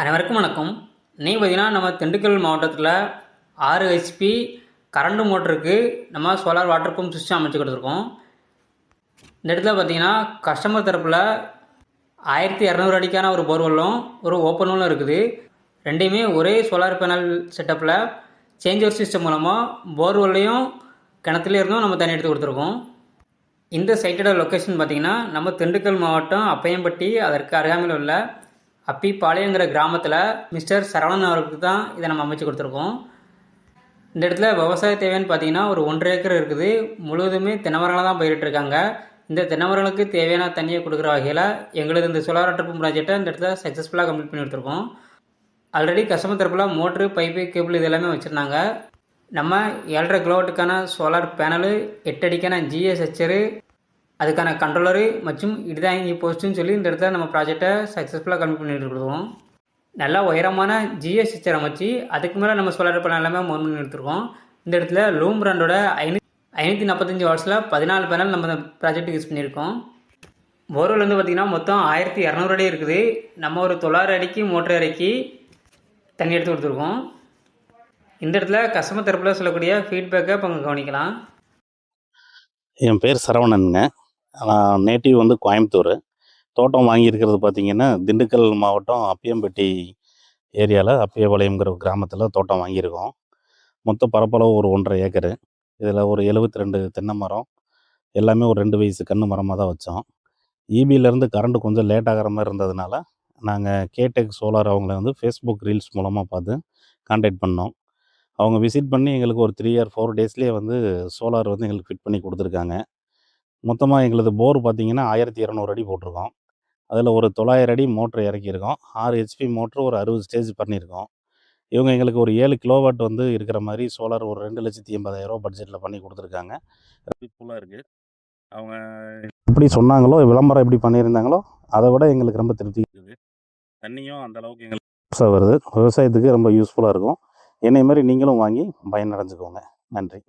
அனைவருக்கும் வணக்கம். இன்னைக்கு பார்த்தீங்கன்னா நம்ம திண்டுக்கல் மாவட்டத்தில் 6 ஹெச்பி கரண்ட் மோட்டருக்கு நம்ம சோலார் வாட்டர் பம்ப் சிஸ்டம் அமைச்சு கொடுத்துருக்கோம். இந்த இடத்துல பார்த்தீங்கன்னா கஸ்டமர் தரப்பில் 1200 அடிக்கான ஒரு போர்வெல்லும் ஒரு ஓப்பனும் இருக்குது. ரெண்டையுமே ஒரே சோலார் பேனல் செட்டப்பில் சேஞ்ச் ஓவர் சிஸ்டம் மூலமாக போர்வெல்லையும் கிணத்துல இருந்தும் நம்ம தண்ணி எடுத்து கொடுத்துருக்கோம். இந்த சைட்டோட லொக்கேஷன் பார்த்திங்கன்னா நம்ம திண்டுக்கல் மாவட்டம் அப்பையம்பட்டி அதற்கு அருகாமையில் உள்ள அப்பிப்பாளையங்கிற கிராமத்தில் மிஸ்டர் சரவணன் அவருக்கு தான் இதை நம்ம அமைச்சு கொடுத்துருக்கோம். இந்த இடத்துல விவசாய தேவைன்னு பார்த்தீங்கன்னா ஒரு 1.5 ஏக்கர் இருக்குது. முழுவதுமே தென்னை மரங்களாக தான் பயிரிட்டுருக்காங்க. இந்த தென்னை மரங்களுக்கு தேவையான தண்ணியை கொடுக்குற வகையில் எங்களது இந்த சோலார் வாட்டர் பம்ப் ப்ராஜெக்டை இந்த இடத்துல சக்ஸஸ்ஃபுல்லாக கம்ப்ளீட் பண்ணி கொடுத்துருக்கோம். ஆல்ரெடி கஸ்டமர் தரப்பில் மோட்ரு, பைப்பு, கேபிள் இது எல்லாமே வச்சுருந்தாங்க. நம்ம 7.5 கிலோவாட்டுக்கான சோலார் பேனலு, 8 அடிக்கான ஜிஎஸ்ஹெச்சரு, அதுக்கான கண்ட்ரோலரு மற்றும் இடிதாங்கி போஸ்ட்டுன்னு சொல்லி இந்த இடத்துல நம்ம ப்ராஜெக்டை சக்ஸஸ்ஃபுல்லாக கம்ப்ளீட் பண்ணிட்டு கொடுத்துருவோம். நல்லா உயரமான ஜிஎஸ்ஹெச்சர் அமைச்சு அதுக்கு மேலே நம்ம சோலார் பேனல் எல்லாமே மவுண்ட் பண்ணி எடுத்துருக்கோம். இந்த இடத்துல லூம் பிராண்டோட 545 வாட்ஸில் 14 பேனல் நம்ம இந்த ப்ராஜெக்ட்டுக்கு யூஸ் பண்ணியிருக்கோம். போர்வெல் வந்து பார்த்திங்கன்னா மொத்தம் 1200 அடி இருக்குது. நம்ம ஒரு 900 அடிக்கு மோட்டர் இறக்கி தண்ணி எடுத்து கொடுத்துருக்கோம். இந்த இடத்துல கஸ்டமர் தரப்பில் சொல்லக்கூடிய ஃபீட்பேக்கை இப்போ கவனிக்கலாம். என் பேர் சரவணனுங்க. நான் நேட்டிவ் வந்து கோயம்புத்தூர். தோட்டம் வாங்கியிருக்கிறது பார்த்திங்கன்னா திண்டுக்கல் மாவட்டம் அப்பியம்பட்டி ஏரியாவில் அப்பியபாளையங்கிற கிராமத்தில் தோட்டம் வாங்கியிருக்கோம். மொத்த பரப்பளவு ஒரு 1.5 ஏக்கரு. இதில் ஒரு 72 தென்னை மரம், எல்லாமே ஒரு 2 வயசு கன்று மரமாக தான் வச்சோம். இபியிலேருந்து கரண்ட் கொஞ்சம் லேட் ஆகிற மாதிரி இருந்ததுனால நாங்கள் கேடெக் சோலார் அவங்கள வந்து ஃபேஸ்புக் ரீல்ஸ் மூலமாக பார்த்து கான்டாக்ட் பண்ணோம். அவங்க விசிட் பண்ணி எங்களுக்கு ஒரு 3 or 4 டேஸ்லேயே வந்து சோலார் வந்து எங்களுக்கு ஃபிட் பண்ணி கொடுத்துருக்காங்க. மொத்தமாக எங்களது போர் பார்த்திங்கன்னா 1200 அடி போட்டிருக்கோம். அதில் ஒரு 900 அடி மோட்ரு இறக்கியிருக்கோம். 6 ஹெச்பி மோட்ரு ஒரு 60 ஸ்டேஜ் பண்ணியிருக்கோம். இவங்க எங்களுக்கு ஒரு 7 கிலோவாட் வந்து இருக்கிற மாதிரி சோலார் ஒரு 2,80,000 பட்ஜெட்டில் பண்ணி கொடுத்துருக்காங்க. ஃபுல்லாக இருக்குது. அவங்க எப்படி சொன்னாங்களோ, விளம்பரம் எப்படி பண்ணியிருந்தாங்களோ அதை விட எங்களுக்கு ரொம்ப திருப்தி இருக்குது. தண்ணியும் அந்தளவுக்கு எங்களுக்கு வருது. விவசாயத்துக்கு ரொம்ப யூஸ்ஃபுல்லாக இருக்கும். என்னை மாதிரி நீங்களும் வாங்கி பயனடைஞ்சுக்கோங்க. நன்றி.